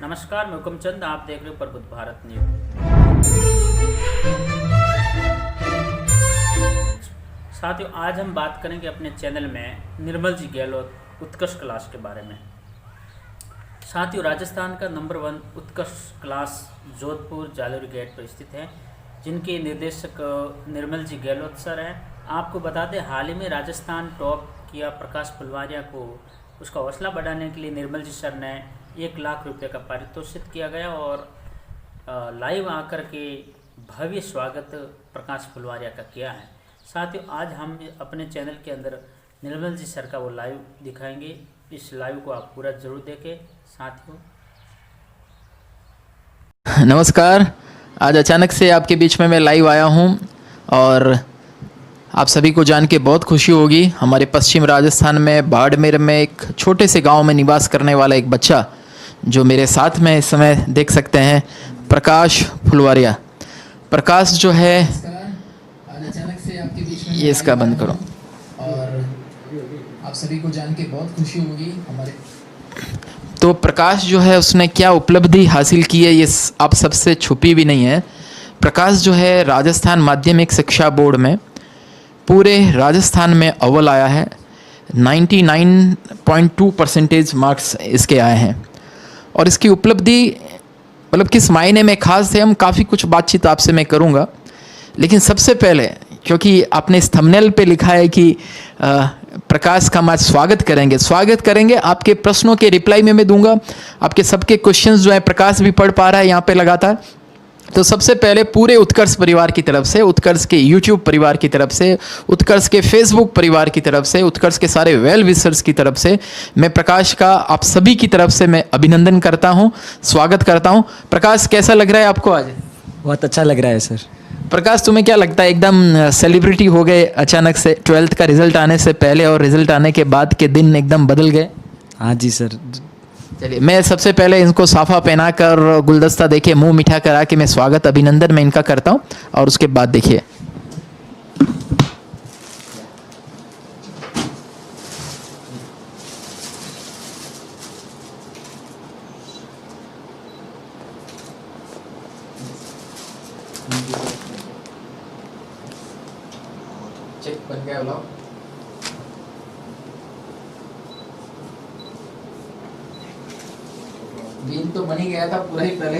नमस्कार, मैं हुकम चंद, आप देख रहे हो प्रबुद्ध भारत न्यूज। साथियों, आज हम बात करेंगे अपने चैनल में निर्मल जी गहलोत उत्कर्ष क्लास के बारे में। साथियों, राजस्थान का नंबर 1 उत्कर्ष क्लास जोधपुर जालोरी गेट पर स्थित है, जिनके निर्देशक निर्मल जी गहलोत सर हैं। आपको बता दें, हाल ही में राजस्थान टॉप किया प्रकाश फुलवारिया को उसका हौसला बढ़ाने के लिए निर्मल जी सर ने 1 लाख रुपए का पारितोषिक किया गया और लाइव आकर के भव्य स्वागत प्रकाश फुलवारिया का किया है। साथियों, आज हम अपने चैनल के अंदर निर्मल जी सर का वो लाइव दिखाएंगे। इस लाइव को आप पूरा जरूर देखें। साथियों नमस्कार, आज अचानक से आपके बीच में मैं लाइव आया हूं और आप सभी को जान के बहुत खुशी होगी। हमारे पश्चिम राजस्थान में बाड़मेर में एक छोटे से गांव में निवास करने वाला एक बच्चा जो मेरे साथ में इस समय देख सकते हैं, प्रकाश फुलवारिया। प्रकाश जो है, आज अचानक से आपके बीच में ये इसका बंद करो और आप सभी को जान के बहुत खुशी होगी। हमारे तो प्रकाश जो है उसने क्या उपलब्धि हासिल की है ये आप सबसे छुपी भी नहीं है। प्रकाश जो है राजस्थान माध्यमिक शिक्षा बोर्ड में पूरे राजस्थान में अव्वल आया है। 99.2% मार्क्स इसके आए हैं और इसकी उपलब्धि मतलब किस मायने में खास है, हम काफ़ी कुछ बातचीत आपसे मैं करूँगा। लेकिन सबसे पहले, क्योंकि आपने इस थंबनेल पे लिखा है कि प्रकाश का हम आज स्वागत करेंगे, आपके प्रश्नों के रिप्लाई में मैं दूंगा। आपके सबके क्वेश्चंस जो है प्रकाश भी पढ़ पा रहा है यहाँ पे लगातार। तो सबसे पहले पूरे उत्कर्ष परिवार की तरफ से, उत्कर्ष के यूट्यूब परिवार की तरफ से, उत्कर्ष के फेसबुक परिवार की तरफ से, उत्कर्ष के सारे वेल विशर्स की तरफ से मैं प्रकाश का आप सभी की तरफ से मैं अभिनंदन करता हूँ, स्वागत करता हूँ। प्रकाश, कैसा लग रहा है आपको आज? बहुत अच्छा लग रहा है सर। प्रकाश, तुम्हें क्या लगता है, एकदम सेलिब्रिटी हो गए अचानक से? 12th का रिजल्ट आने से पहले और रिजल्ट आने के बाद के दिन एकदम बदल गए। हाँ जी सर। चलिए, मैं सबसे पहले इनको साफा पहनाकर गुलदस्ता देखिए मुंह मीठा करा के मैं स्वागत अभिनंदन मैं इनका करता हूँ और उसके बाद देखिए चेक बन गया ब्लॉग। दिन तो बन ही गया था पूरा ही पहले।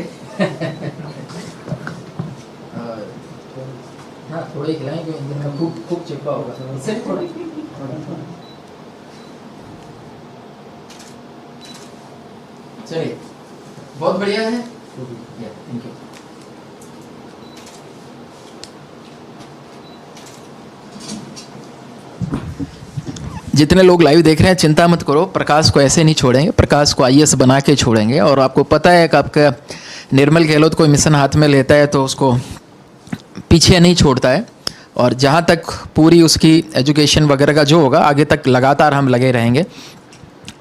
हाँ, थोड़ा ही खिलाएंगे, दिन में खूब चिपका होगा सिर्फ थोड़ा। चलिए, बहुत बढ़िया है, थैंक यू। जितने लोग लाइव देख रहे हैं, चिंता मत करो, प्रकाश को ऐसे नहीं छोड़ेंगे, प्रकाश को IAS बना के छोड़ेंगे। और आपको पता है कि आपका निर्मल गहलोत कोई मिशन हाथ में लेता है तो उसको पीछे नहीं छोड़ता है और जहाँ तक पूरी उसकी एजुकेशन वगैरह का जो होगा आगे तक लगातार हम लगे रहेंगे।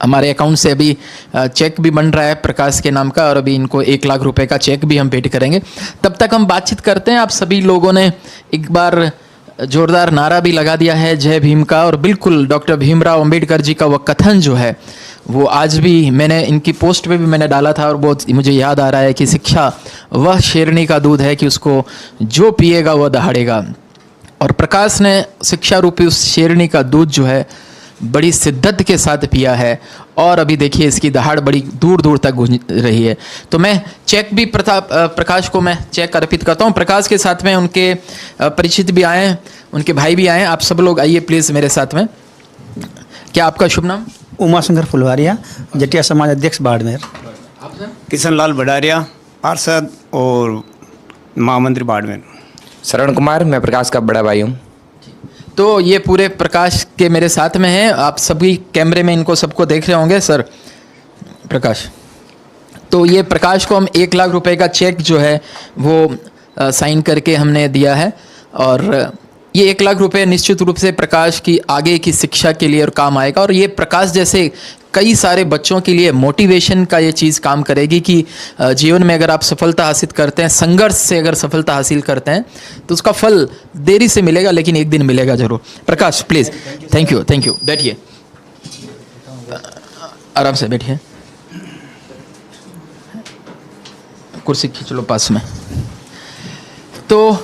हमारे अकाउंट से अभी चेक भी बन रहा है प्रकाश के नाम का और अभी इनको 1 लाख रुपए का चेक भी हम भेंट करेंगे। तब तक हम बातचीत करते हैं। आप सभी लोगों ने एक बार जोरदार नारा भी लगा दिया है जय भीम का, और बिल्कुल डॉक्टर भीमराव अंबेडकर जी का वह कथन जो है वो आज भी मैंने इनकी पोस्ट पे भी मैंने डाला था और बहुत मुझे याद आ रहा है कि शिक्षा वह शेरनी का दूध है कि उसको जो पिएगा वह दहाड़ेगा। और प्रकाश ने शिक्षा रूपी उस शेरनी का दूध जो है बड़ी शिद्दत के साथ पिया है और अभी देखिए इसकी दहाड़ बड़ी दूर दूर तक गुंज रही है। तो मैं चेक भी प्रकाश को मैं चेक अर्पित करता हूँ। प्रकाश के साथ में उनके परिचित भी आए हैं, उनके भाई भी आए हैं। आप सब लोग आइए प्लीज़ मेरे साथ में। क्या आपका शुभ नाम? उमाशंकर फुलवारिया, जटिया समाज अध्यक्ष बाड़मेर। किशन लाल भडारिया, पार्षद और महामंत्री बाड़मेर। शरण कुमार, मैं प्रकाश का बड़ा भाई हूँ। तो ये पूरे प्रकाश के मेरे साथ में हैं। आप सभी कैमरे में इनको सबको देख रहे होंगे। सर प्रकाश, तो ये प्रकाश को हम 1 लाख रुपए का चेक जो है वो साइन करके हमने दिया है और ये 1 लाख रुपए निश्चित रूप से प्रकाश की आगे की शिक्षा के लिए और काम आएगा। और ये प्रकाश जैसे कई सारे बच्चों के लिए मोटिवेशन का ये चीज़ काम करेगी कि जीवन में अगर आप सफलता हासिल करते हैं, संघर्ष से अगर सफलता हासिल करते हैं तो उसका फल देरी से मिलेगा लेकिन एक दिन मिलेगा जरूर। प्रकाश प्लीज़। थैंक यू, बैठिए, आराम से बैठिए। कुर्सी खींच लो पास में। तो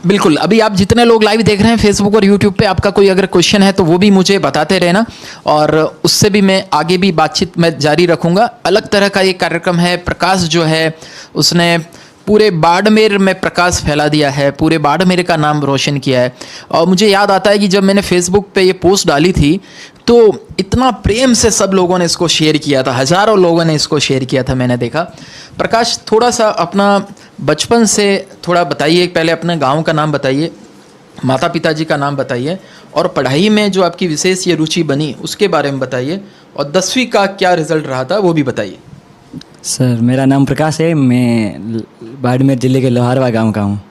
बिल्कुल, अभी आप जितने लोग लाइव देख रहे हैं फेसबुक और यूट्यूब पे, आपका कोई अगर क्वेश्चन है तो वो भी मुझे बताते रहना, और उससे भी मैं आगे भी बातचीत में जारी रखूँगा। अलग तरह का ये कार्यक्रम है। प्रकाश जो है उसने पूरे बाड़मेर में प्रकाश फैला दिया है, पूरे बाड़मेर का नाम रोशन किया है। और मुझे याद आता है कि जब मैंने फेसबुक पे ये पोस्ट डाली थी तो इतना प्रेम से सब लोगों ने इसको शेयर किया था, हज़ारों लोगों ने इसको शेयर किया था, मैंने देखा। प्रकाश, थोड़ा सा अपना बचपन से थोड़ा बताइए, पहले अपने गांव का नाम बताइए, माता पिताजी का नाम बताइए, और पढ़ाई में जो आपकी विशेष ये रुचि बनी उसके बारे में बताइए, और 10वीं का क्या रिज़ल्ट रहा था वो भी बताइए। सर मेरा नाम प्रकाश है, मैं बाड़मेर ज़िले के लोहारवा गांव का हूँ।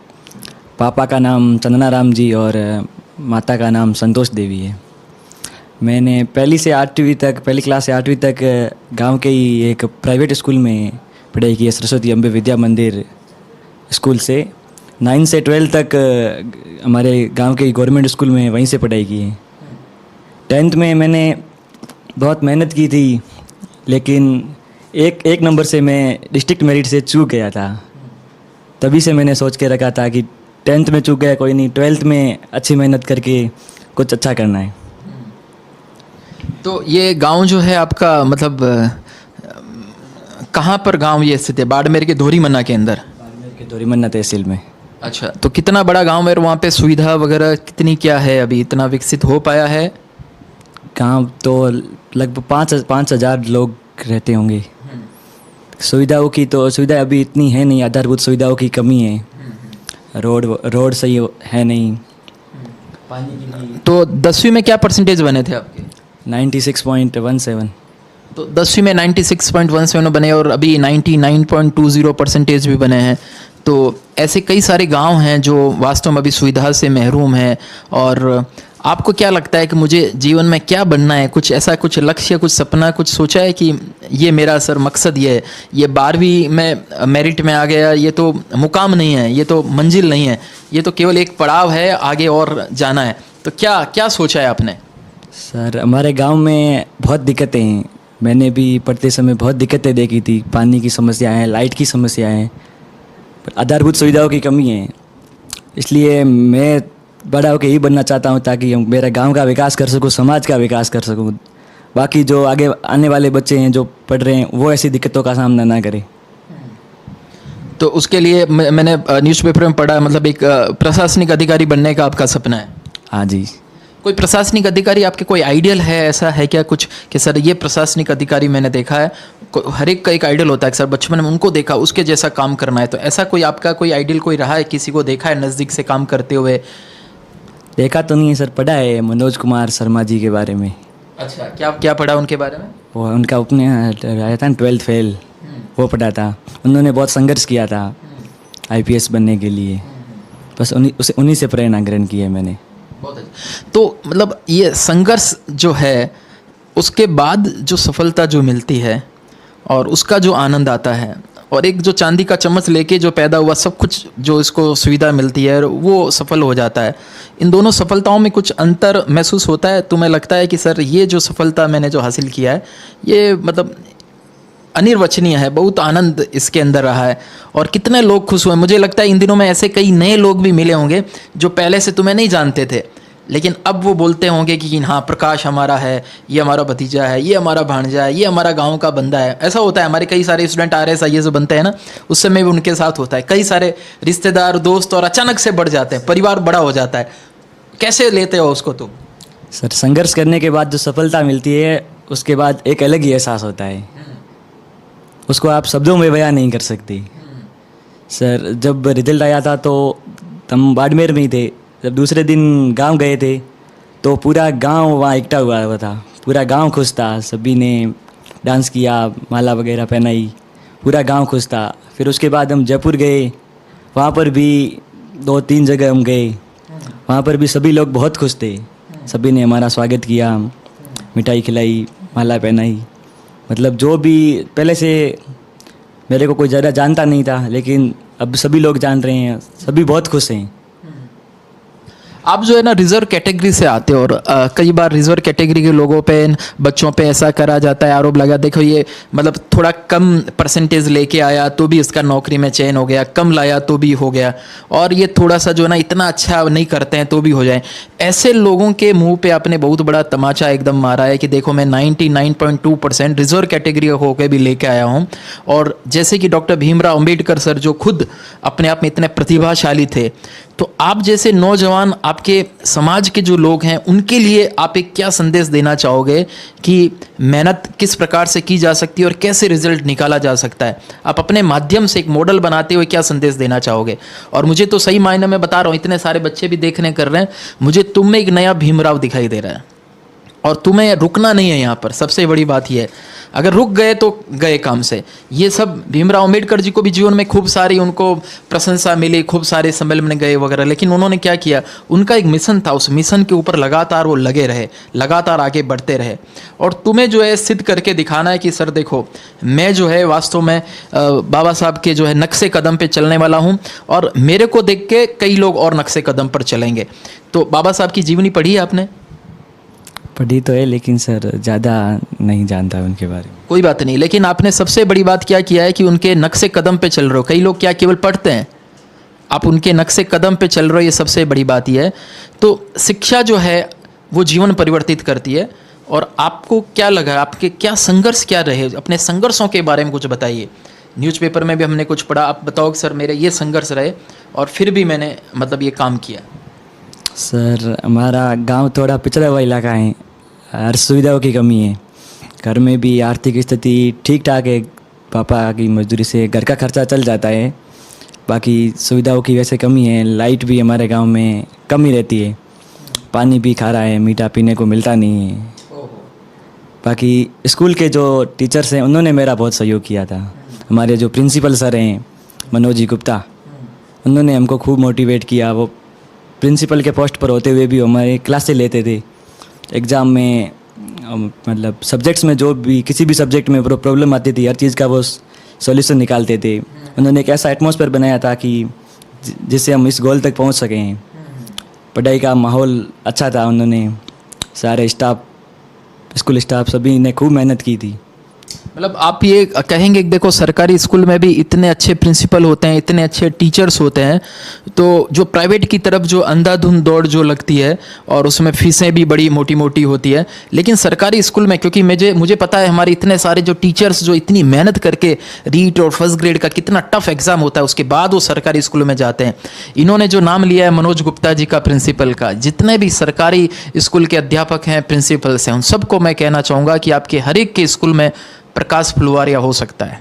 पापा का नाम चंदना राम जी और माता का नाम संतोष देवी है। मैंने पहली क्लास से 8वीं तक गांव के ही एक प्राइवेट स्कूल में पढ़ाई की है, सरस्वती अम्बे विद्या मंदिर स्कूल से। 9 से 12 तक हमारे गांव के गवर्नमेंट स्कूल में वहीं से पढ़ाई की है। 10th में मैंने बहुत मेहनत की थी, लेकिन एक नंबर से मैं डिस्ट्रिक्ट मेरिट से चूक गया था। तभी से मैंने सोच के रखा था कि 10th में चूक गया कोई नहीं, 12th में अच्छी मेहनत करके कुछ अच्छा करना है। तो ये गांव जो है आपका, मतलब कहाँ पर गांव ये स्थित है? बाड़मेर के धोरीमन्ना के अंदर? बाड़मेर के धोरीमन्ना तहसील में। अच्छा, तो कितना बड़ा गांव है, वहाँ पे सुविधा वगैरह कितनी क्या है? अभी इतना विकसित हो पाया है गांव? तो लगभग 5,000 लोग रहते होंगे। सुविधाओं की तो सुविधा अभी इतनी है नहीं, आधारभूत सुविधाओं की कमी है। रोड सही है नहीं, पानी की नहीं। तो 10वीं में क्या परसेंटेज बने थे आपके? 96.17। तो 10वीं में 96.17 बने, और अभी 99.20 परसेंटेज भी बने हैं। तो ऐसे कई सारे गांव हैं जो वास्तव में अभी सुविधा से महरूम हैं। और आपको क्या लगता है कि मुझे जीवन में क्या बनना है? कुछ ऐसा, कुछ लक्ष्य, कुछ सपना, कुछ सोचा है कि ये मेरा सर मकसद ये है, ये 12वीं में मेरिट में आ गया, ये तो मुकाम नहीं है, ये तो मंजिल नहीं है, ये तो केवल एक पड़ाव है, आगे और जाना है। तो क्या क्या सोचा है आपने? सर हमारे गांव में बहुत दिक्कतें हैं। मैंने भी पढ़ते समय बहुत दिक्कतें देखी थी। पानी की समस्या है, लाइट की समस्या है, आधारभूत सुविधाओं की कमी है। इसलिए मैं बड़ा होकर यही बनना चाहता हूँ ताकि मेरे गांव का विकास कर सकूँ, समाज का विकास कर सकूँ। बाकी जो आगे आने वाले बच्चे हैं जो पढ़ रहे हैं वो ऐसी दिक्कतों का सामना ना करें। तो उसके लिए मैंने न्यूज़पेपर में पढ़ा, मतलब एक प्रशासनिक अधिकारी बनने का आपका सपना है? हाँ जी। कोई प्रशासनिक अधिकारी आपके कोई आइडियल है, ऐसा है क्या कुछ कि सर ये प्रशासनिक अधिकारी मैंने देखा है? हर एक का एक आइडियल होता है कि सर बचपन में उनको देखा, उसके जैसा काम करना है। तो ऐसा कोई आपका कोई आइडियल कोई रहा है, किसी को देखा है नज़दीक से काम करते हुए? देखा तो नहीं है सर, पढ़ा है मनोज कुमार शर्मा जी के बारे में। अच्छा, क्या क्या पढ़ा उनके बारे में? वो उनका अपने आया था 12th फेल, वो पढ़ा था। उन्होंने बहुत संघर्ष किया था IPS बनने के लिए, बस उन्हीं से प्रेरणा ग्रहण की है मैंने। बहुत अच्छा। तो मतलब ये संघर्ष जो है, उसके बाद जो सफलता जो मिलती है और उसका जो आनंद आता है, और एक जो चांदी का चम्मच लेके जो पैदा हुआ सब कुछ जो इसको सुविधा मिलती है वो सफल हो जाता है, इन दोनों सफलताओं में कुछ अंतर महसूस होता है? तुम्हें लगता है कि सर ये जो सफलता मैंने जो हासिल किया है ये मतलब अनिर्वचनीय है, बहुत आनंद इसके अंदर रहा है, और कितने लोग खुश हुए? मुझे लगता है इन दिनों में ऐसे कई नए लोग भी मिले होंगे जो पहले से तुम्हें नहीं जानते थे, लेकिन अब वो बोलते होंगे कि हाँ प्रकाश हमारा है, ये हमारा भतीजा है, ये हमारा भांजा है, ये हमारा गांव का बंदा है। ऐसा होता है, हमारे कई सारे स्टूडेंट RS IAS बनते हैं ना, उस समय भी उनके साथ होता है। कई सारे रिश्तेदार, दोस्त और अचानक से बढ़ जाते हैं, परिवार बड़ा हो जाता है। कैसे लेते हो उसको तुम? सर संघर्ष करने के बाद जो सफलता मिलती है उसके बाद एक अलग ही एहसास होता है, उसको आप शब्दों में बयां नहीं कर सकते। सर जब रिजल्ट आया था तो हम बाड़मेर में ही थे। जब दूसरे दिन गांव गए थे तो पूरा गांव वहाँ इकट्ठा हुआ था, पूरा गांव खुश था। सभी ने डांस किया, माला वगैरह पहनाई, पूरा गांव खुश था। फिर उसके बाद हम जयपुर गए, वहाँ पर भी 2-3 जगह हम गए, वहाँ पर भी सभी लोग बहुत खुश थे। सभी ने हमारा स्वागत किया, मिठाई खिलाई, माला पहनाई। मतलब जो भी पहले से मेरे को कोई ज़्यादा जानता नहीं था, लेकिन अब सभी लोग जान रहे हैं, सभी बहुत खुश हैं। आप जो है ना रिजर्व कैटेगरी से आते हो और कई बार रिजर्व कैटेगरी के लोगों पे बच्चों पे ऐसा करा जाता है, आरोप लगा, देखो ये मतलब थोड़ा कम परसेंटेज लेके आया तो भी इसका नौकरी में चयन हो गया, कम लाया तो भी हो गया, और ये थोड़ा सा जो है ना इतना अच्छा नहीं करते हैं तो भी हो जाए। ऐसे लोगों के मुंह पे आपने बहुत बड़ा तमाचा एकदम मारा है कि देखो मैं 99.2% रिजर्व कैटेगरी होकर भी लेके आया हूँ। और जैसे कि डॉक्टर भीमराव अंबेडकर सर जो खुद अपने आप में इतने प्रतिभाशाली थे, तो आप जैसे नौजवान, आपके समाज के जो लोग हैं, उनके लिए आप एक क्या संदेश देना चाहोगे कि मेहनत किस प्रकार से की जा सकती है और कैसे रिजल्ट निकाला जा सकता है? आप अपने माध्यम से एक मॉडल बनाते हुए क्या संदेश देना चाहोगे? और मुझे तो सही मायने में बता रहा हूँ, इतने सारे बच्चे भी देखने कर रहे हैं, मुझे तुम में एक नया भीमराव दिखाई दे रहा है और तुम्हें रुकना नहीं है यहाँ पर। सबसे बड़ी बात यह है, अगर रुक गए तो गए काम से। ये सब भीमराव अम्बेडकर जी को भी जीवन में खूब सारी उनको प्रशंसा मिली, खूब सारे सम्मेलन में गए वगैरह, लेकिन उन्होंने क्या किया, उनका एक मिशन था, उस मिशन के ऊपर लगातार वो लगे रहे, लगातार आगे बढ़ते रहे। और तुम्हें जो है सिद्ध करके दिखाना है कि सर देखो मैं जो है वास्तव में बाबा साहब के जो है नक्शे कदम पे चलने वाला हूँ और मेरे को देख के कई लोग और नक्शे कदम पर चलेंगे। तो बाबा साहब की जीवनी पढ़ी है आपने? पढ़ी तो है लेकिन सर ज़्यादा नहीं जानता उनके बारे में। कोई बात नहीं, लेकिन आपने सबसे बड़ी बात क्या किया है कि उनके नक्शे कदम पे चल रहे हो। कई लोग क्या केवल पढ़ते हैं, आप उनके नक्शे कदम पे चल रहे हो, ये सबसे बड़ी बात ये है। तो शिक्षा जो है वो जीवन परिवर्तित करती है। और आपको क्या लगा, आपके क्या संघर्ष क्या रहे, अपने संघर्षों के बारे में कुछ बताइए। न्यूज़पेपर में भी हमने कुछ पढ़ा, आप बताओ कि सर मेरे ये संघर्ष रहे और फिर भी मैंने मतलब ये काम किया। सर हमारा गांव थोड़ा पिछड़ा हुआ इलाका है, हर सुविधाओं की कमी है। घर में भी आर्थिक स्थिति ठीक ठाक है, पापा की मजदूरी से घर का खर्चा चल जाता है, बाकी सुविधाओं की वैसे कमी है। लाइट भी हमारे गांव में कम ही रहती है, पानी भी खारा है, मीठा पीने को मिलता नहीं है। बाकी स्कूल के जो टीचर्स हैं उन्होंने मेरा बहुत सहयोग किया था। हमारे जो प्रिंसिपल सर हैं मनोज जी गुप्ता, उन्होंने हमको खूब मोटिवेट किया। वो प्रिंसिपल के पोस्ट पर होते हुए भी हमारे क्लासेस लेते थे। एग्ज़ाम में मतलब सब्जेक्ट्स में जो भी किसी भी सब्जेक्ट में प्रॉब्लम आती थी, हर चीज़ का वो सॉल्यूशन निकालते थे। उन्होंने एक ऐसा एटमॉस्फेयर बनाया था कि जिससे हम इस गोल तक पहुंच सकें। पढ़ाई का माहौल अच्छा था, उन्होंने सारे स्टाफ, स्कूल स्टाफ सभी ने खूब मेहनत की थी। मतलब आप ये कहेंगे कि देखो सरकारी स्कूल में भी इतने अच्छे प्रिंसिपल होते हैं, इतने अच्छे टीचर्स होते हैं, तो जो प्राइवेट की तरफ जो अंधाधुंध दौड़ जो लगती है और उसमें फीसें भी बड़ी मोटी मोटी होती है, लेकिन सरकारी स्कूल में, क्योंकि मुझे पता है हमारे इतने सारे जो टीचर्स जो इतनी मेहनत करके रीट और फर्स्ट ग्रेड का कितना टफ एग्जाम होता है, उसके बाद वो सरकारी स्कूल में जाते हैं। इन्होंने जो नाम लिया है मनोज गुप्ता जी का प्रिंसिपल का, जितने भी सरकारी स्कूल के अध्यापक हैं, प्रिंसिपल्स हैं, उन सबको मैं कहना चाहूँगा कि आपके हर एक के स्कूल में प्रकाश फुलवारिया हो सकता है।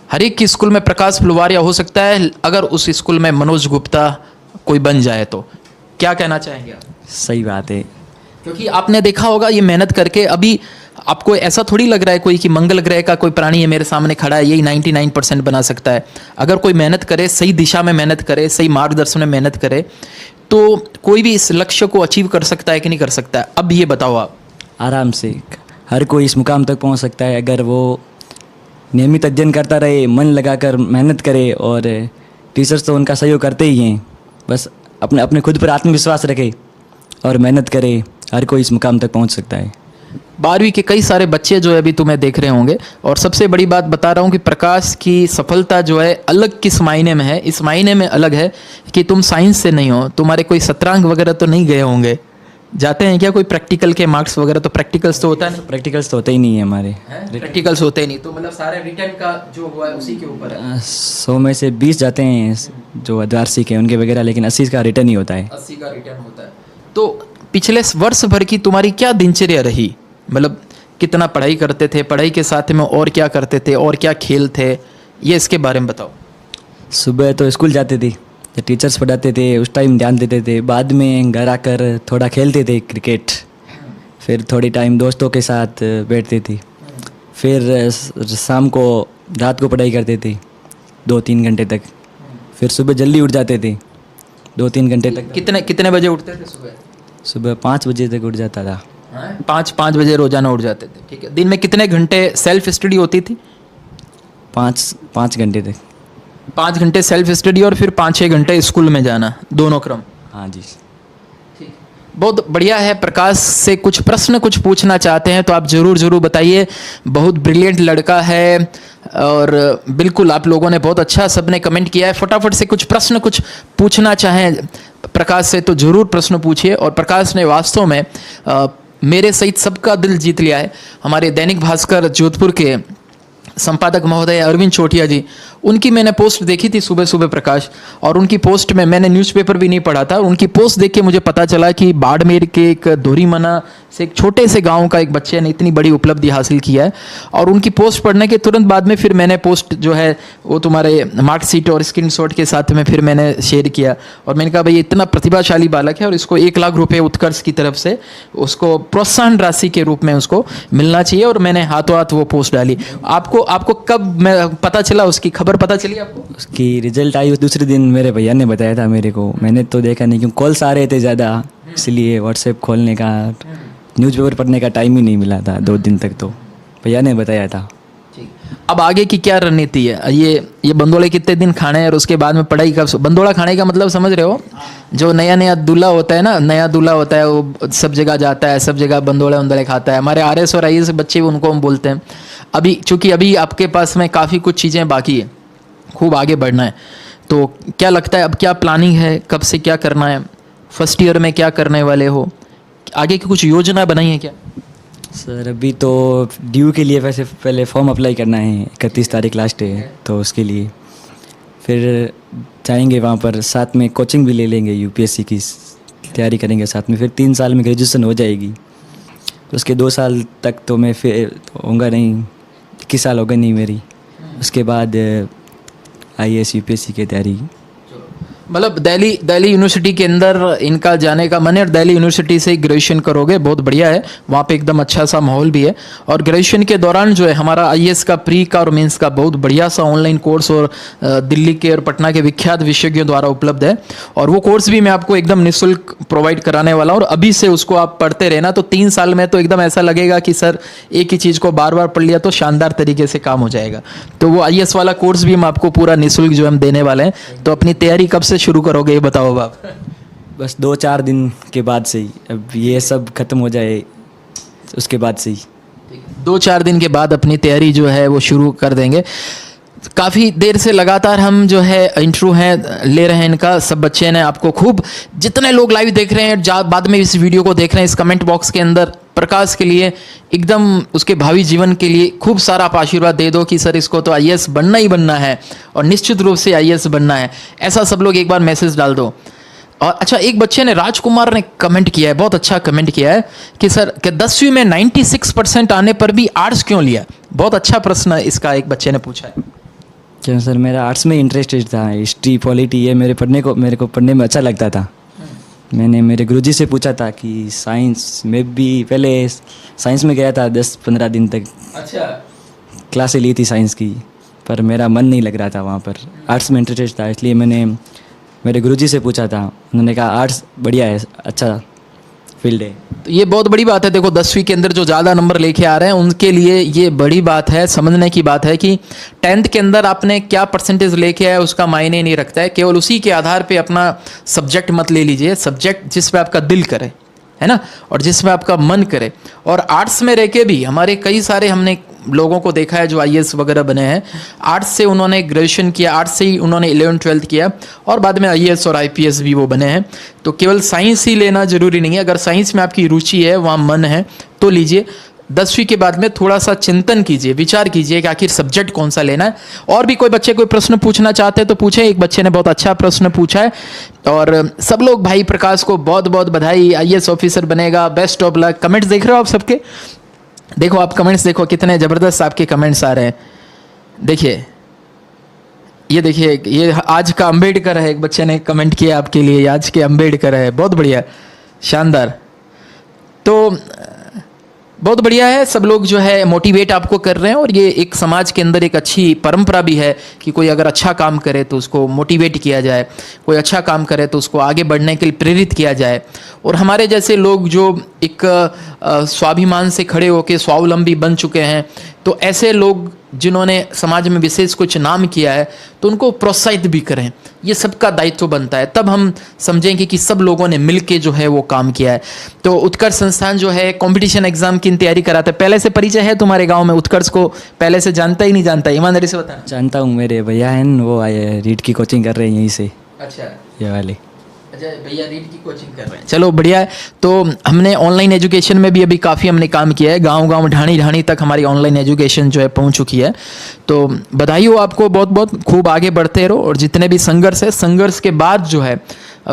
हर एक की स्कूल में प्रकाश फुलवारिया हो सकता है अगर उस स्कूल में मनोज गुप्ता कोई बन जाए तो। क्या कहना चाहेंगे आप? सही बात है, क्योंकि आपने देखा होगा ये मेहनत करके, अभी आपको ऐसा थोड़ी लग रहा है कोई कि मंगल ग्रह का कोई प्राणी है मेरे सामने खड़ा है, यही 99% बना सकता है। अगर कोई मेहनत करे, सही दिशा में मेहनत करे, सही मार्गदर्शन में मेहनत करे, तो कोई भी इस लक्ष्य को अचीव कर सकता है कि नहीं कर सकता है? अब ये बताओ आप। आराम से हर कोई इस मुकाम तक पहुंच सकता है अगर वो नियमित अध्ययन करता रहे, मन लगाकर मेहनत करे। और टीचर्स तो उनका सहयोग करते ही हैं, बस अपने खुद पर आत्मविश्वास रखे और मेहनत करे, हर कोई इस मुकाम तक पहुंच सकता है। 12वीं के कई सारे बच्चे जो है अभी तुम्हें देख रहे होंगे, और सबसे बड़ी बात बता रहा हूँ कि प्रकाश की सफलता जो है अलग किस मायने में है। इस मायने में अलग है कि तुम साइंस से नहीं हो, तुम्हारे कोई शतरंग वगैरह तो नहीं गए होंगे, जाते हैं क्या कोई प्रैक्टिकल के मार्क्स वगैरह? तो प्रैक्टिकल्स तो होता है नहीं, प्रैक्टिकल्स तो होते ही नहीं है हमारे, प्रैक्टिकल्स होते ही नहीं, तो मतलब सारे रिटर्न का जो हुआ है उसी के ऊपर है। 100 में से 20 जाते हैं जो द्वार्षिक है उनके वगैरह, लेकिन 80 का रिटर्न ही होता है। 80 का रिटर्न होता है। तो पिछले वर्ष भर की तुम्हारी क्या दिनचर्या रही? मतलब कितना पढ़ाई करते थे, पढ़ाई के साथ में और क्या करते थे, और क्या खेल थे, ये इसके बारे में बताओ। सुबह तो स्कूल जाते थे, जब टीचर्स पढ़ाते थे उस टाइम ध्यान देते थे। बाद में घर आकर थोड़ा खेलते थे क्रिकेट, फिर थोड़ी टाइम दोस्तों के साथ बैठते थे, फिर शाम को रात को पढ़ाई करते थे 2-3 घंटे तक, फिर सुबह जल्दी उठ जाते थे 2-3 घंटे तक। कितने बजे उठते थे सुबह? सुबह 5 बजे तक उठ जाता था। 5 बजे रोजाना उठ जाते थे, ठीक है। दिन में कितने घंटे सेल्फ स्टडी होती थी? 5 घंटे तक। 5 घंटे सेल्फ स्टडी और फिर 5-6 घंटे स्कूल में जाना, दोनों क्रम? हाँ जी। बहुत बढ़िया है। प्रकाश से कुछ प्रश्न कुछ पूछना चाहते हैं तो आप ज़रूर बताइए। बहुत ब्रिलियंट लड़का है और बिल्कुल आप लोगों ने बहुत अच्छा सबने कमेंट किया है। फटाफट से कुछ प्रश्न कुछ पूछना चाहें प्रकाश से तो ज़रूर प्रश्न पूछिए। और प्रकाश ने वास्तव में मेरे सहित सबका दिल जीत लिया है। हमारे दैनिक भास्कर जोधपुर के संपादक महोदय अरविंद चोटिया जी, उनकी मैंने पोस्ट देखी थी सुबह सुबह प्रकाश, और उनकी पोस्ट में मैंने न्यूज़पेपर भी नहीं पढ़ा था। उनकी पोस्ट देख के मुझे पता चला कि बाड़मेर के एक धोरीमना से एक छोटे से गांव का एक बच्चे ने इतनी बड़ी उपलब्धि हासिल किया है। और उनकी पोस्ट पढ़ने के तुरंत बाद में फिर मैंने पोस्ट जो है वो तुम्हारे मार्कशीट और स्क्रीनशॉट के साथ में फिर मैंने शेयर किया और मैंने कहा भाई इतना प्रतिभाशाली बालक है और इसको 1 लाख रुपये उत्कर्ष की तरफ से उसको प्रोत्साहन राशि के रूप में उसको मिलना चाहिए। और मैंने हाथों हाथ वो पोस्ट डाली। आपको कब मैं पता चला, उसकी खबर पता चली आपको? उसकी रिजल्ट आई उस दूसरे दिन मेरे भैया ने बताया था मेरे को। मैंने तो देखा नहीं क्योंकि कॉल्स आ रहे थे ज़्यादा, इसलिए व्हाट्सएप खोलने का न्यूज़पेपर पढ़ने का टाइम ही नहीं मिला था 2 दिन तक। तो भैया ने बताया था। अब आगे की क्या रणनीति है? ये बंदोले कितने दिन खाने हैं और उसके बाद में पढ़ाई कब? बंदोला खाने का मतलब समझ रहे हो? जो नया दूल्हा होता है ना, नया दूल्हा होता है वो सब जगह जाता है, सब जगह बंदोले वंदोले खाता है। हमारे RS और IS बच्चे भी उनको हम बोलते हैं। चूँकि अभी आपके पास में काफ़ी कुछ चीज़ें बाकी है, खूब आगे बढ़ना है, तो क्या लगता है अब क्या प्लानिंग है, कब से क्या करना है, फर्स्ट ईयर में क्या करने वाले हो, आगे की कुछ योजना बनाई है क्या? सर अभी तो ड्यू के लिए वैसे पहले फॉर्म अप्लाई करना है, 31 तारीख लास्ट है, तो उसके लिए फिर जाएंगे वहाँ पर, साथ में कोचिंग भी ले लेंगे, UPSC की तैयारी करेंगे साथ में। फिर 3 साल में ग्रेजुएशन हो जाएगी। उसके 2 साल तक तो मैं फिर होऊंगा नहीं, 21 साल होगा नहीं मेरी। उसके बाद IAS UPSC की तैयारी। मतलब दिल्ली यूनिवर्सिटी के अंदर इनका जाने का मन है और दिल्ली यूनिवर्सिटी से ग्रेजुएशन करोगे, बहुत बढ़िया है। वहाँ पे एकदम अच्छा सा माहौल भी है। और ग्रेजुएशन के दौरान जो है हमारा IAS का प्री का और मेंस का बहुत बढ़िया सा ऑनलाइन कोर्स और दिल्ली के और पटना के विख्यात विशेषज्ञों द्वारा उपलब्ध है। और वो कोर्स भी मैं आपको एकदम निःशुल्क प्रोवाइड कराने वाला हूँ। और अभी से उसको आप पढ़ते रहना तो 3 साल में तो एकदम ऐसा लगेगा कि सर एक ही चीज़ को बार बार पढ़ लिया तो शानदार तरीके से काम हो जाएगा। तो वो IAS वाला कोर्स भी हम आपको पूरा निःशुल्क जो हम देने वाले हैं। तो अपनी तैयारी कब से शुरू करोगे ये बताओ बाप? बस 2-4 दिन के बाद से ही, अब ये सब खत्म हो जाए उसके बाद से ही। 2-4 दिन के बाद अपनी तैयारी जो है वो शुरू कर देंगे। काफ़ी देर से लगातार हम जो है इंटरव्यू हैं ले रहे हैं इनका। सब बच्चे ने आपको खूब, जितने लोग लाइव देख रहे हैं बाद में इस वीडियो को देख रहे हैं, इस कमेंट बॉक्स के अंदर प्रकाश के लिए एकदम उसके भावी जीवन के लिए खूब सारा आप आशीर्वाद दे दो कि सर इसको तो IAS बनना ही बनना है और निश्चित रूप से IAS बनना है। ऐसा सब लोग एक बार मैसेज डाल दो। और अच्छा, एक बच्चे ने, राजकुमार ने कमेंट किया है, बहुत अच्छा कमेंट किया है कि सर 10वीं में 96% आने पर भी आर्ट्स क्यों लिया? बहुत अच्छा प्रश्न इसका एक बच्चे ने पूछा है। क्यों सर, मेरा आर्ट्स में इंटरेस्टेड था। हिस्ट्री पॉलिटी ये मेरे को पढ़ने में अच्छा लगता था। मैंने मेरे गुरुजी से पूछा था कि साइंस में भी, पहले साइंस में गया था 10-15 दिन तक, अच्छा क्लासें ली थी साइंस की, पर मेरा मन नहीं लग रहा था वहाँ पर। आर्ट्स में इंटरेस्ट था, इसलिए मैंने मेरे गुरुजी से पूछा था। उन्होंने कहा आर्ट्स बढ़िया है, अच्छा फील्ड है। तो ये बहुत बड़ी बात है। देखो 10वीं के अंदर जो ज़्यादा नंबर लेके आ रहे हैं उनके लिए ये बड़ी बात है, समझने की बात है कि 10th के अंदर आपने क्या परसेंटेज लेके आया उसका मायने नहीं रखता है। केवल उसी के आधार पे अपना सब्जेक्ट मत ले लीजिए, सब्जेक्ट जिस पे आपका दिल करे, है ना, और जिसमें आपका मन करे। और आर्ट्स में रह के भी हमारे कई सारे हमने लोगों को देखा है जो IAS वगैरह बने हैं, आर्ट्स से उन्होंने ग्रेजुएशन किया, आर्ट्स से ही उन्होंने 11th-12th किया और बाद में IAS और IPS भी वो बने हैं। तो केवल साइंस ही लेना ज़रूरी नहीं है। अगर साइंस में आपकी रुचि है, वहाँ मन है तो लीजिए। 10वीं के बाद में थोड़ा सा चिंतन कीजिए, विचार कीजिए कि आखिर सब्जेक्ट कौन सा लेना है। और भी कोई बच्चे कोई प्रश्न पूछना चाहते हैं तो पूछें। एक बच्चे ने बहुत अच्छा प्रश्न पूछा है। और सब लोग भाई प्रकाश को बहुत बहुत बधाई, IAS ऑफिसर बनेगा, बेस्ट ऑफ लक। कमेंट्स देख रहे हो आप सबके? देखो आप कमेंट्स देखो कितने ज़बरदस्त आपके कमेंट्स आ रहे हैं। देखिए ये आज का अंबेडकर है, एक बच्चे ने कमेंट किया आपके लिए, आज के अंबेडकर है, बहुत बढ़िया, शानदार। तो बहुत बढ़िया है, सब लोग जो है मोटिवेट आपको कर रहे हैं। और ये एक समाज के अंदर एक अच्छी परंपरा भी है कि कोई अगर अच्छा काम करे तो उसको मोटिवेट किया जाए, कोई अच्छा काम करे तो उसको आगे बढ़ने के लिए प्रेरित किया जाए। और हमारे जैसे लोग जो एक स्वाभिमान से खड़े होकर स्वावलंबी बन चुके हैं, तो ऐसे लोग जिन्होंने समाज में विशेष कुछ नाम किया है तो उनको प्रोत्साहित भी करें। ये सबका दायित्व बनता है, तब हम समझेंगे कि सब लोगों ने मिल के जो है वो काम किया है। तो उत्कर्ष संस्थान जो है कंपटीशन एग्जाम की तैयारी कराता है। पहले से परिचय है तुम्हारे गांव में? उत्कर्ष को पहले से जानता ही नहीं जानता? ईमानदारी से बताना। जानता हूँ, मेरे भैया हैं वो आए रीड की कोचिंग कर रहे हैं यहीं से, अच्छा, ये वाले। अच्छा, भैया रीड की कोचिंग कर रहे हैं, चलो बढ़िया है। तो हमने ऑनलाइन एजुकेशन में भी अभी काफ़ी हमने काम किया है, गांव-गांव ढाणी ढाणी तक हमारी ऑनलाइन एजुकेशन जो है पहुंच चुकी है। तो बधाई हो आपको, बहुत बहुत, खूब आगे बढ़ते रहो। और जितने भी संघर्ष है, संघर्ष के बाद जो है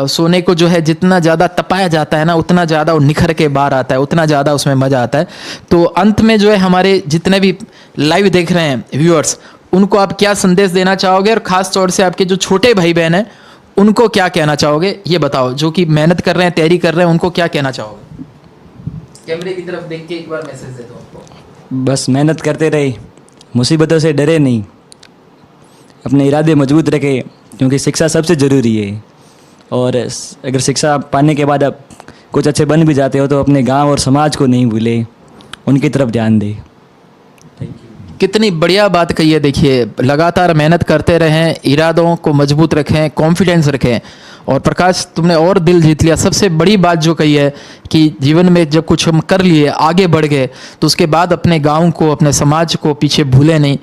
सोने को जो है जितना ज़्यादा तपाया जाता है ना, उतना ज़्यादा वो निखर के बाहर आता है, उतना ज़्यादा उसमें मज़ा आता है। तो अंत में जो है हमारे जितने भी लाइव देख रहे हैं व्यूअर्स, उनको आप क्या संदेश देना चाहोगे? और ख़ास तौर से आपके जो छोटे भाई बहन हैं उनको क्या कहना चाहोगे, ये बताओ। जो कि मेहनत कर रहे हैं, तैयारी कर रहे हैं, उनको क्या कहना चाहोगे? कैमरे की तरफ देख के एक बार मैसेज दे दो उनको। बस मेहनत करते रहे, मुसीबतों से डरे नहीं, अपने इरादे मजबूत रखे, क्योंकि शिक्षा सबसे ज़रूरी है। और अगर शिक्षा पाने के बाद आप कुछ अच्छे बन भी जाते हो तो अपने गांव और समाज को नहीं भूले, उनकी तरफ ध्यान दें। कितनी बढ़िया बात कही है। देखिए, लगातार मेहनत करते रहें, इरादों को मजबूत रखें, कॉन्फिडेंस रखें। और प्रकाश, तुमने और दिल जीत लिया। सबसे बड़ी बात जो कही है कि जीवन में जब कुछ हम कर लिए, आगे बढ़ गए, तो उसके बाद अपने गांव को, अपने समाज को पीछे भूले नहीं।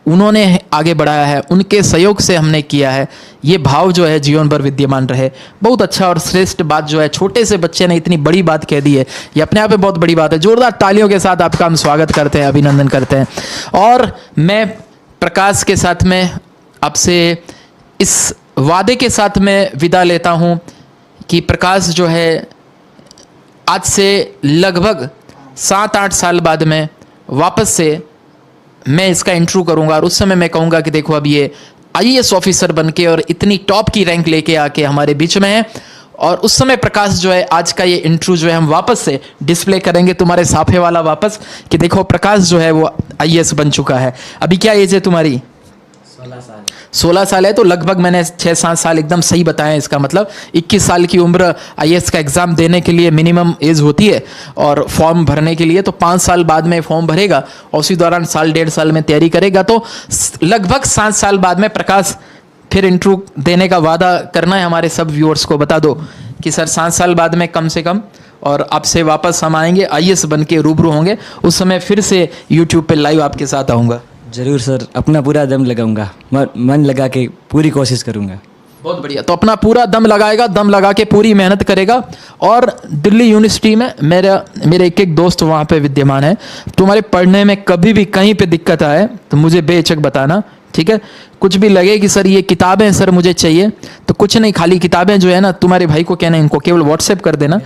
उन्होंने आगे बढ़ाया है, उनके सहयोग से हमने किया है। ये भाव जो है जीवन भर विद्यमान रहे। बहुत अच्छा और श्रेष्ठ बात जो है, छोटे से बच्चे ने इतनी बड़ी बात कह दी है, ये अपने आप में बहुत बड़ी बात है। जोरदार तालियों के साथ आपका हम स्वागत करते हैं, अभिनंदन करते हैं। और मैं प्रकाश के साथ में आपसे इस वादे के साथ में विदा लेता हूँ कि प्रकाश जो है आज से लगभग 7-8 साल बाद में वापस से मैं इसका इंटरव्यू करूंगा। और उस समय मैं कहूंगा कि देखो, अब ये आईएएस ऑफिसर बनके और इतनी टॉप की रैंक लेके आके हमारे बीच में है। और उस समय प्रकाश जो है, आज का ये इंटरव्यू जो है हम वापस से डिस्प्ले करेंगे तुम्हारे साफे वाला वापस, कि देखो प्रकाश जो है वो आईएएस बन चुका है। अभी क्या एज है तुम्हारी? 16 साल है। तो लगभग मैंने 6-7 साल एकदम सही बताया। इसका मतलब 21 साल की उम्र आईएएस का एग्ज़ाम देने के लिए मिनिमम एज होती है। और फॉर्म भरने के लिए तो 5 साल बाद में फॉर्म भरेगा और उसी दौरान 1.5 साल में तैयारी करेगा। तो लगभग 7 साल बाद में प्रकाश फिर इंटरव्यू देने का वादा करना है हमारे सब व्यूअर्स को। बता दो कि सर 7 साल बाद में कम से कम और आपसे वापस हम आएंगे, आईएएस बन के रूबरू होंगे। उस समय फिर से यूट्यूब पे लाइव आपके साथ आऊँगा। ज़रूर सर, अपना पूरा दम लगाऊंगा, मन लगा के पूरी कोशिश करूंगा। बहुत बढ़िया। तो अपना पूरा दम लगाएगा, दम लगा के पूरी मेहनत करेगा। और दिल्ली यूनिवर्सिटी में मेरे एक दोस्त वहाँ पे विद्यमान है। तुम्हारे पढ़ने में कभी भी कहीं पे दिक्कत आए तो मुझे बेहिचक बताना, ठीक है? कुछ भी लगे कि सर ये किताबें सर मुझे चाहिए, तो कुछ नहीं, खाली किताबें जो है ना, तुम्हारे भाई को कहना, इनको केवल व्हाट्सएप कर देना।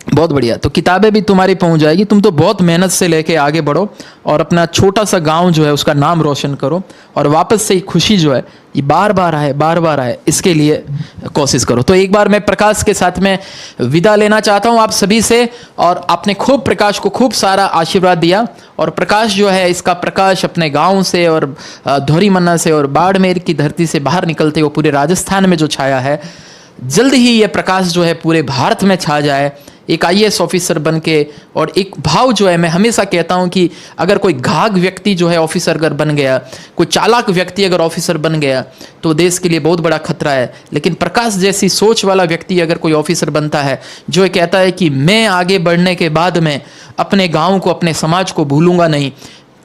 बहुत बढ़िया। तो किताबें भी तुम्हारी पहुंच जाएगी। तुम तो बहुत मेहनत से लेके आगे बढ़ो और अपना छोटा सा गांव जो है उसका नाम रोशन करो। और वापस से खुशी जो है ये बार बार आए, इसके लिए कोशिश करो। तो एक बार मैं प्रकाश के साथ में विदा लेना चाहता हूं आप सभी से। और आपने खूब प्रकाश को खूब सारा आशीर्वाद दिया। और प्रकाश जो है, इसका प्रकाश अपने गाँव से और धोरीमन्ना से और बाड़मेर की धरती से बाहर निकलते हुए पूरे राजस्थान में जो छाया है, जल्द ही ये प्रकाश जो है पूरे भारत में छा जाए, एक आईएएस ऑफिसर बन के। और एक भाव जो है, मैं हमेशा कहता हूं कि अगर कोई घाघ व्यक्ति जो है ऑफिसर अगर बन गया, कोई चालाक व्यक्ति अगर ऑफिसर बन गया, तो देश के लिए बहुत बड़ा खतरा है। लेकिन प्रकाश जैसी सोच वाला व्यक्ति अगर कोई ऑफिसर बनता है, जो कहता है कि मैं आगे बढ़ने के बाद में अपने गाँव को, अपने समाज को भूलूंगा नहीं,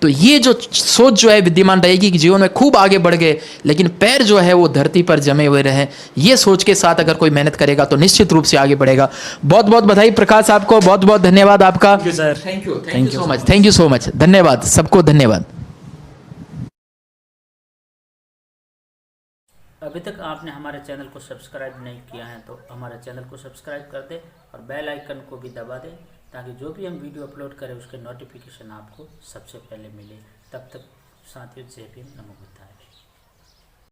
तो ये जो सोच जो है विद्यमान रहेगी कि जीवन में खूब आगे बढ़ गए लेकिन पैर जो है वो धरती पर जमे हुए रहे। ये सोच के साथ अगर कोई मेहनत करेगा तो निश्चित रूप से आगे बढ़ेगा। बहुत बहुत बधाई प्रकाश आपको, बहुत बहुत धन्यवाद आपका। Thank you sir. Thank you so much, thank you so much, धन्यवाद सबको, धन्यवाद। अभी तक आपने हमारे चैनल को सब्सक्राइब नहीं किया है तो हमारे चैनल को सब्सक्राइब कर दे और बेल आइकन को भी दबा दे, ताकि जो भी हम वीडियो अपलोड करें उसके नोटिफिकेशन आपको सबसे पहले मिले। तब तक साथियों, जय भीम, नमो बुद्धाय।